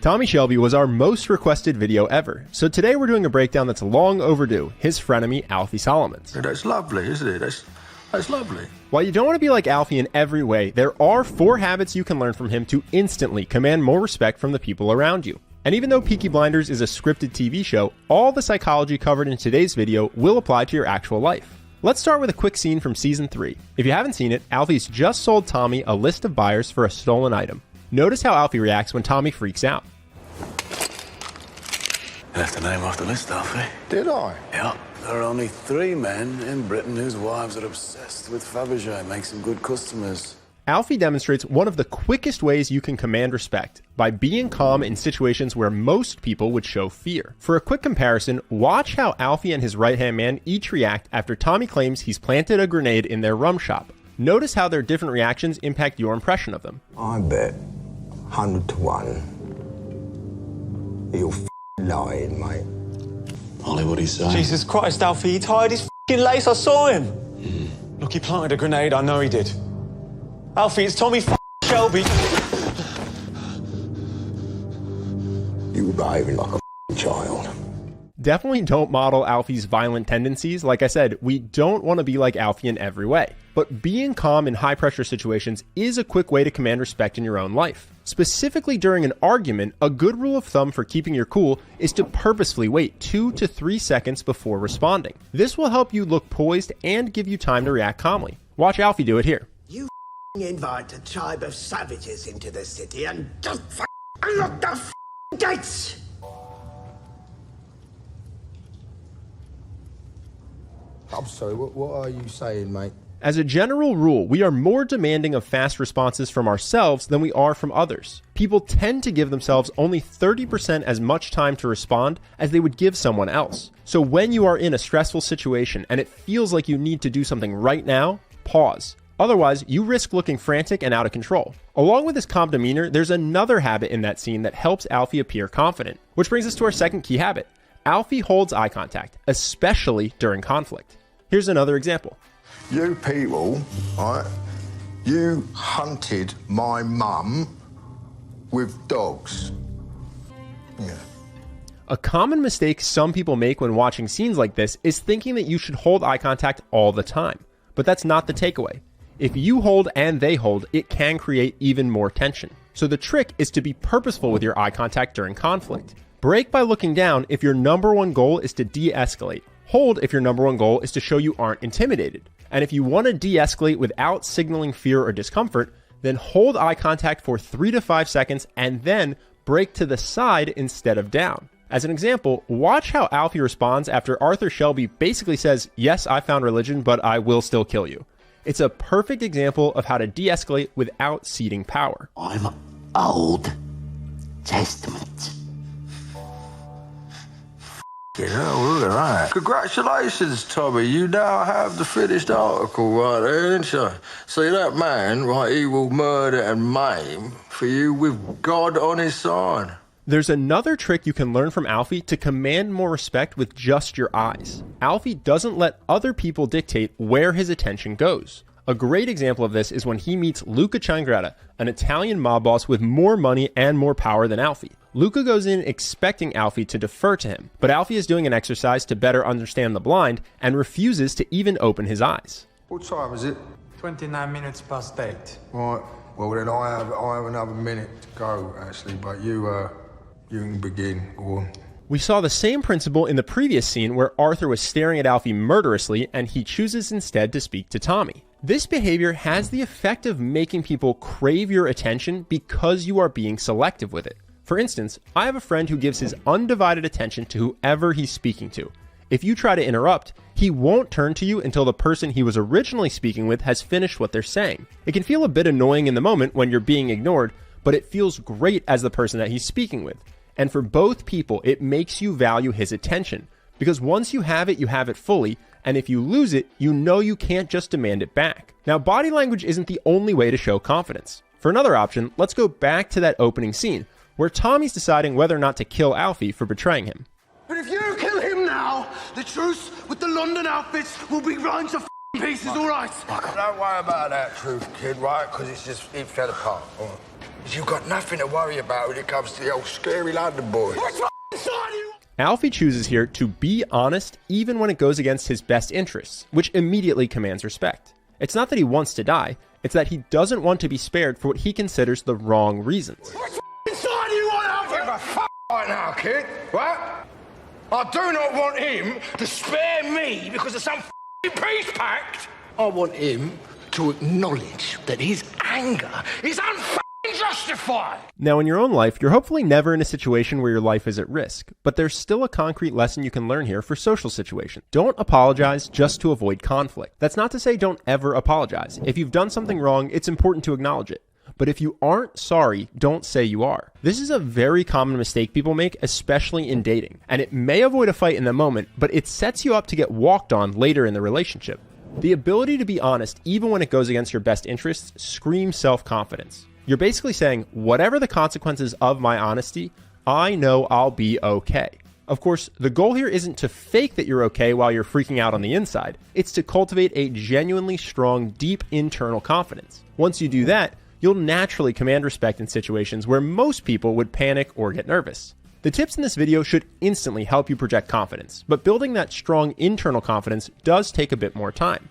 Tommy Shelby was our most requested video ever, so today we're doing a breakdown that's long overdue, his frenemy Alfie Salomonz. That's lovely, isn't it? That's lovely. While you don't want to be like Alfie in every way, there are 4 habits you can learn from him to instantly command more respect from the people around you. And even though Peaky Blinders is a scripted TV show, all the psychology covered in today's video will apply to your actual life. Let's start with a quick scene from season 3. If you haven't seen it, Alfie's just sold Tommy a list of buyers for a stolen item. Notice how Alfie reacts when Tommy freaks out. You left the name off the list, Alfie. Did I? Yeah. There are only 3 men in Britain whose wives are obsessed with Fabergé. Makes them good customers. Alfie demonstrates one of the quickest ways you can command respect, by being calm in situations where most people would show fear. For a quick comparison, watch how Alfie and his right-hand man each react after Tommy claims he's planted a grenade in their rum shop. Notice how their different reactions impact your impression of them. I bet 100 to 1 you're lying, mate. Ollie, what he's saying? Jesus Christ, Alfie, he tied his lace, I saw him. Look, he planted a grenade, I know he did. Alfie, it's Tommy Shelby. You were behaving like a child. Definitely don't model Alfie's violent tendencies. Like I said, we don't want to be like Alfie in every way. But being calm in high-pressure situations is a quick way to command respect in your own life. Specifically during an argument, a good rule of thumb for keeping your cool is to purposefully wait 2 to 3 seconds before responding. This will help you look poised and give you time to react calmly. Watch Alfie do it here. You invite a tribe of savages into the city and just unlock the gates! I'm sorry, what are you saying, mate? As a general rule, we are more demanding of fast responses from ourselves than we are from others. People tend to give themselves only 30% as much time to respond as they would give someone else. So when you are in a stressful situation and it feels like you need to do something right now, pause. Otherwise, you risk looking frantic and out of control. Along with his calm demeanor, there's another habit in that scene that helps Alfie appear confident. Which brings us to our second key habit. Alfie holds eye contact, especially during conflict. Here's another example. You people, right, you hunted my mum with dogs. Yeah. A common mistake some people make when watching scenes like this is thinking that you should hold eye contact all the time. But that's not the takeaway. If you hold and they hold, it can create even more tension. So the trick is to be purposeful with your eye contact during conflict. Break by looking down if your number one goal is to de-escalate. Hold if your number one goal is to show you aren't intimidated. And if you want to de-escalate without signaling fear or discomfort, then hold eye contact for 3 to 5 seconds and then break to the side instead of down. As an example, watch how Alfie responds after Arthur Shelby basically says, "Yes, I found religion, but I will still kill you." It's a perfect example of how to de-escalate without ceding power. I'm Old Testament. You know, look at that. Congratulations, Tommy. You now have the finished article right there, ain't you? See, that man, right, he will murder and maim for you with God on his side. There's another trick you can learn from Alfie to command more respect with just your eyes. Alfie doesn't let other people dictate where his attention goes. A great example of this is when he meets Luca Changretta, an Italian mob boss with more money and more power than Alfie. Luca goes in expecting Alfie to defer to him, but Alfie is doing an exercise to better understand the blind and refuses to even open his eyes. What time is it? 29 minutes past 8. Right, well then I have another minute to go, actually, but you can begin. Go on. We saw the same principle in the previous scene where Arthur was staring at Alfie murderously and he chooses instead to speak to Tommy. This behavior has the effect of making people crave your attention because you are being selective with it. For instance, I have a friend who gives his undivided attention to whoever he's speaking to. If you try to interrupt, he won't turn to you until the person he was originally speaking with has finished what they're saying. It can feel a bit annoying in the moment when you're being ignored, but it feels great as the person that he's speaking with. And for both people, it makes you value his attention. Because once you have it fully, and if you lose it, you know you can't just demand it back. Now, body language isn't the only way to show confidence. For another option, let's go back to that opening scene, where Tommy's deciding whether or not to kill Alfie for betraying him. But if you kill him now, the truce with the London outfits will be run to pieces, all right? Don't worry about that truth, kid, right? Because it fell apart. All right. You've got nothing to worry about when it comes to the old scary London boy. Alfie chooses here to be honest even when it goes against his best interests, which immediately commands respect. It's not that he wants to die, it's that he doesn't want to be spared for what he considers the wrong reasons. What's inside you, Alfie? Give a f*** right now, kid. What? I do not want him to spare me because of some peace pact. I want him to acknowledge that his anger is justified. Now, in your own life, you're hopefully never in a situation where your life is at risk, but there's still a concrete lesson you can learn here for social situations. Don't apologize just to avoid conflict. That's not to say don't ever apologize. If you've done something wrong, it's important to acknowledge it. But if you aren't sorry, don't say you are. This is a very common mistake people make, especially in dating. And it may avoid a fight in the moment, but it sets you up to get walked on later in the relationship. The ability to be honest, even when it goes against your best interests, screams self-confidence. You're basically saying, whatever the consequences of my honesty, I know I'll be okay. Of course, the goal here isn't to fake that you're okay while you're freaking out on the inside. It's to cultivate a genuinely strong, deep internal confidence. Once you do that, you'll naturally command respect in situations where most people would panic or get nervous. The tips in this video should instantly help you project confidence, but building that strong internal confidence does take a bit more time.